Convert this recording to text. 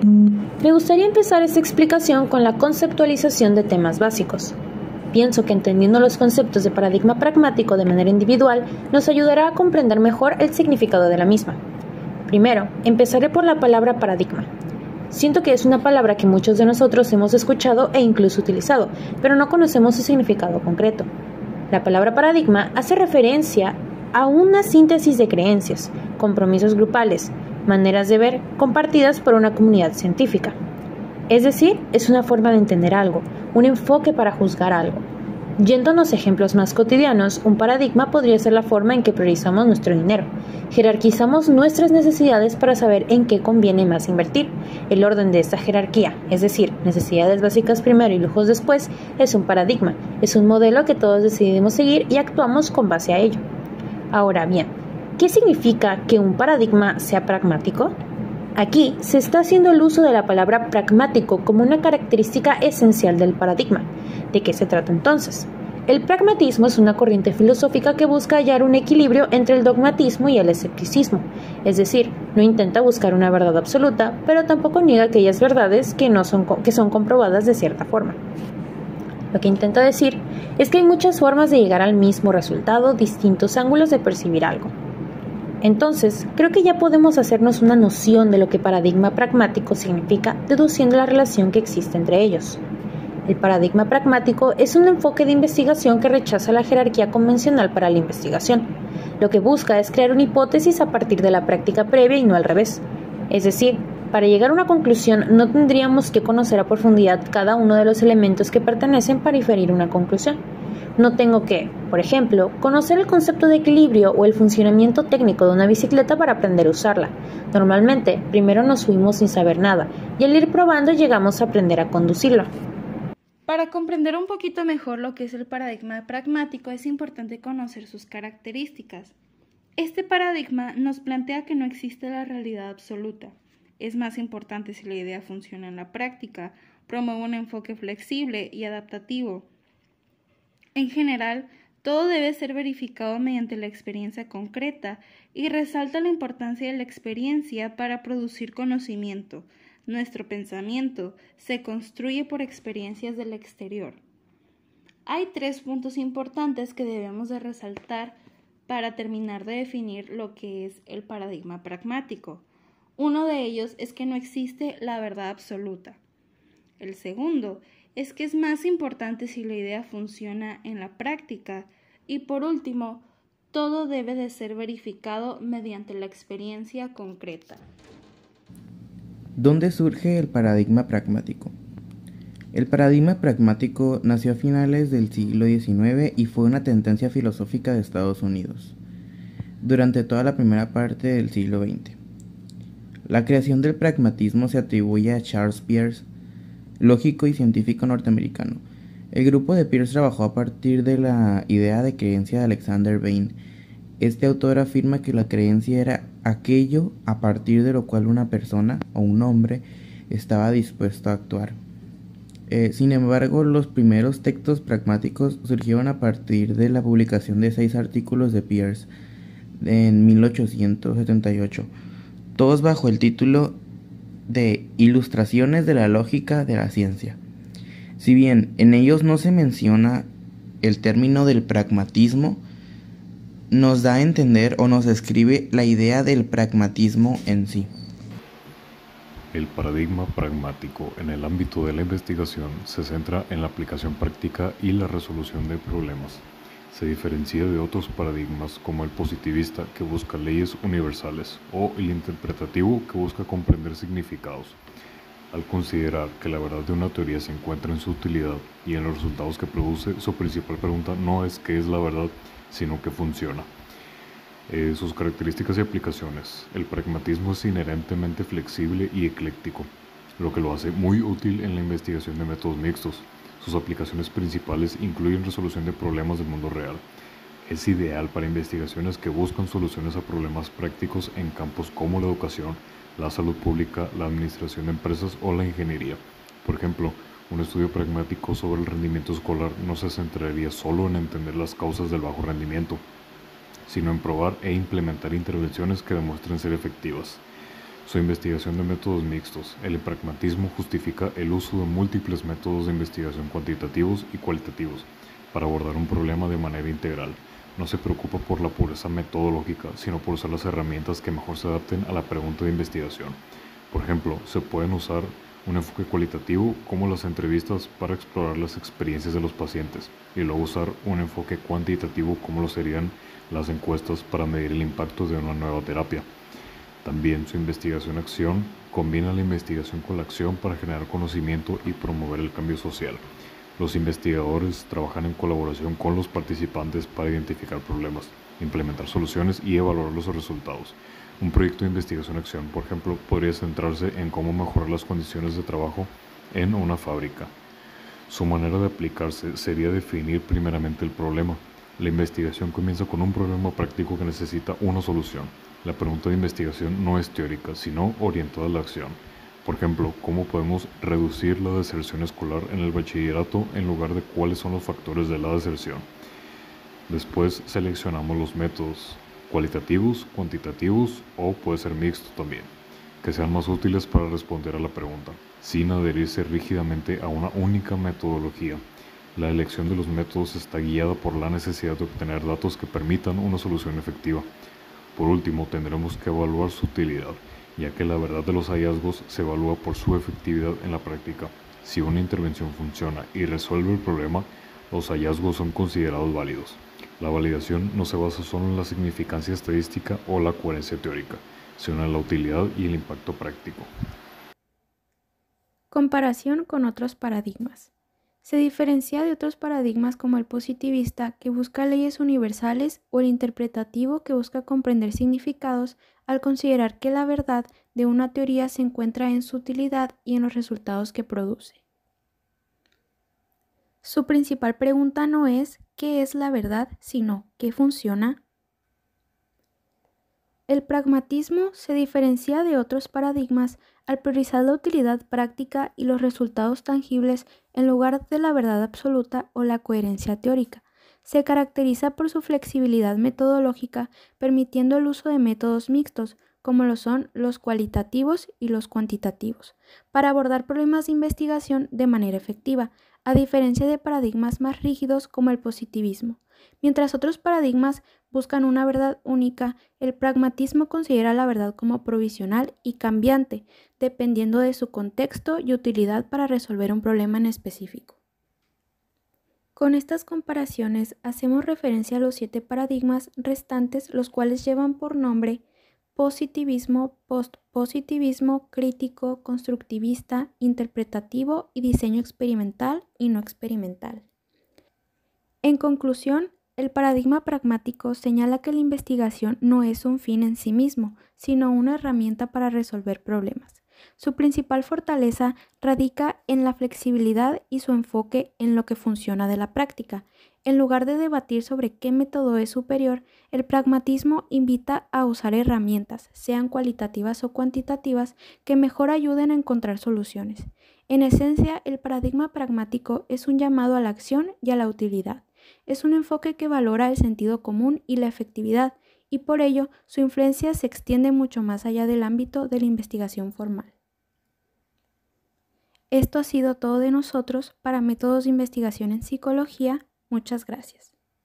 Me gustaría empezar esta explicación con la conceptualización de temas básicos. Pienso que entendiendo los conceptos de paradigma pragmático de manera individual nos ayudará a comprender mejor el significado de la misma. Primero, empezaré por la palabra paradigma. Siento que es una palabra que muchos de nosotros hemos escuchado e incluso utilizado, pero no conocemos su significado concreto. La palabra paradigma hace referencia a una síntesis de creencias, compromisos grupales, maneras de ver compartidas por una comunidad científica. Es decir, es una forma de entender algo, un enfoque para juzgar algo. Yéndonos a ejemplos más cotidianos, un paradigma podría ser la forma en que priorizamos nuestro dinero. Jerarquizamos nuestras necesidades para saber en qué conviene más invertir. El orden de esta jerarquía, es decir, necesidades básicas primero y lujos después, es un paradigma, es un modelo que todos decidimos seguir y actuamos con base a ello. Ahora bien, ¿qué significa que un paradigma sea pragmático? Aquí se está haciendo el uso de la palabra pragmático como una característica esencial del paradigma. ¿De qué se trata entonces? El pragmatismo es una corriente filosófica que busca hallar un equilibrio entre el dogmatismo y el escepticismo, es decir, no intenta buscar una verdad absoluta, pero tampoco niega aquellas verdades que son comprobadas de cierta forma. Lo que intenta decir es que hay muchas formas de llegar al mismo resultado, distintos ángulos de percibir algo. Entonces, creo que ya podemos hacernos una noción de lo que paradigma pragmático significa deduciendo la relación que existe entre ellos. El paradigma pragmático es un enfoque de investigación que rechaza la jerarquía convencional para la investigación. Lo que busca es crear una hipótesis a partir de la práctica previa y no al revés. Es decir, para llegar a una conclusión no tendríamos que conocer a profundidad cada uno de los elementos que pertenecen para inferir una conclusión. No tengo que, por ejemplo, conocer el concepto de equilibrio o el funcionamiento técnico de una bicicleta para aprender a usarla. Normalmente, primero nos subimos sin saber nada, y al ir probando llegamos a aprender a conducirlo. Para comprender un poquito mejor lo que es el paradigma pragmático, es importante conocer sus características. Este paradigma nos plantea que no existe la realidad absoluta. Es más importante si la idea funciona en la práctica, promueve un enfoque flexible y adaptativo. En general, todo debe ser verificado mediante la experiencia concreta y resalta la importancia de la experiencia para producir conocimiento. Nuestro pensamiento se construye por experiencias del exterior. Hay 3 puntos importantes que debemos de resaltar para terminar de definir lo que es el paradigma pragmático. Uno de ellos es que no existe la verdad absoluta. El segundo es que es más importante si la idea funciona en la práctica. Y por último, todo debe de ser verificado mediante la experiencia concreta. ¿Dónde surge el paradigma pragmático? El paradigma pragmático nació a finales del siglo XIX y fue una tendencia filosófica de Estados Unidos durante toda la primera parte del siglo XX. La creación del pragmatismo se atribuye a Charles Peirce, lógico y científico norteamericano. El grupo de Peirce trabajó a partir de la idea de creencia de Alexander Bain. Este autor afirma que la creencia era aquello a partir de lo cual una persona o un hombre estaba dispuesto a actuar. Sin embargo, los primeros textos pragmáticos surgieron a partir de la publicación de 6 artículos de Peirce en 1878, todos bajo el título de Ilustraciones de la lógica de la ciencia. Si bien en ellos no se menciona el término del pragmatismo, nos da a entender o nos describe la idea del pragmatismo en sí. El paradigma pragmático en el ámbito de la investigación se centra en la aplicación práctica y la resolución de problemas. Se diferencia de otros paradigmas como el positivista, que busca leyes universales, o el interpretativo, que busca comprender significados. Al considerar que la verdad de una teoría se encuentra en su utilidad y en los resultados que produce, su principal pregunta no es qué es la verdad, sino que funciona. Sus características y aplicaciones. El pragmatismo es inherentemente flexible y ecléctico, lo que lo hace muy útil en la investigación de métodos mixtos. Sus aplicaciones principales incluyen resolución de problemas del mundo real. Es ideal para investigaciones que buscan soluciones a problemas prácticos en campos como la educación, la salud pública, la administración de empresas o la ingeniería. Por ejemplo, un estudio pragmático sobre el rendimiento escolar no se centraría solo en entender las causas del bajo rendimiento, sino en probar e implementar intervenciones que demuestren ser efectivas. Su investigación de métodos mixtos. El pragmatismo justifica el uso de múltiples métodos de investigación cuantitativos y cualitativos para abordar un problema de manera integral. No se preocupa por la pureza metodológica, sino por usar las herramientas que mejor se adapten a la pregunta de investigación. Por ejemplo, se pueden usar un enfoque cualitativo como las entrevistas para explorar las experiencias de los pacientes y luego usar un enfoque cuantitativo como lo serían las encuestas para medir el impacto de una nueva terapia. También su investigación-acción combina la investigación con la acción para generar conocimiento y promover el cambio social. Los investigadores trabajan en colaboración con los participantes para identificar problemas, implementar soluciones y evaluar los resultados. Un proyecto de investigación-acción, por ejemplo, podría centrarse en cómo mejorar las condiciones de trabajo en una fábrica. Su manera de aplicarse sería definir primeramente el problema. La investigación comienza con un problema práctico que necesita una solución. La pregunta de investigación no es teórica, sino orientada a la acción. Por ejemplo, ¿cómo podemos reducir la deserción escolar en el bachillerato en lugar de cuáles son los factores de la deserción? Después seleccionamos los métodos cualitativos, cuantitativos o puede ser mixto también, que sean más útiles para responder a la pregunta, sin adherirse rígidamente a una única metodología. La elección de los métodos está guiada por la necesidad de obtener datos que permitan una solución efectiva. Por último, tendremos que evaluar su utilidad, ya que la verdad de los hallazgos se evalúa por su efectividad en la práctica. Si una intervención funciona y resuelve el problema, los hallazgos son considerados válidos. La validación no se basa solo en la significancia estadística o la coherencia teórica, sino en la utilidad y el impacto práctico. Comparación con otros paradigmas. Se diferencia de otros paradigmas como el positivista, que busca leyes universales, o el interpretativo, que busca comprender significados al considerar que la verdad de una teoría se encuentra en su utilidad y en los resultados que produce. Su principal pregunta no es ¿qué es la verdad?, sino ¿qué funciona? El pragmatismo se diferencia de otros paradigmas al priorizar la utilidad práctica y los resultados tangibles en lugar de la verdad absoluta o la coherencia teórica. Se caracteriza por su flexibilidad metodológica, permitiendo el uso de métodos mixtos, como lo son los cualitativos y los cuantitativos, para abordar problemas de investigación de manera efectiva, a diferencia de paradigmas más rígidos como el positivismo. Mientras otros paradigmas buscan una verdad única, el pragmatismo considera la verdad como provisional y cambiante, dependiendo de su contexto y utilidad para resolver un problema en específico. Con estas comparaciones hacemos referencia a los 7 paradigmas restantes, los cuales llevan por nombre positivismo, postpositivismo, crítico, constructivista, interpretativo y diseño experimental y no experimental. En conclusión, el paradigma pragmático señala que la investigación no es un fin en sí mismo, sino una herramienta para resolver problemas. Su principal fortaleza radica en la flexibilidad y su enfoque en lo que funciona de la práctica. En lugar de debatir sobre qué método es superior, el pragmatismo invita a usar herramientas, sean cualitativas o cuantitativas, que mejor ayuden a encontrar soluciones. En esencia, el paradigma pragmático es un llamado a la acción y a la utilidad. Es un enfoque que valora el sentido común y la efectividad, y por ello su influencia se extiende mucho más allá del ámbito de la investigación formal. Esto ha sido todo de nosotros para Métodos de Investigación en Psicología. Muchas gracias.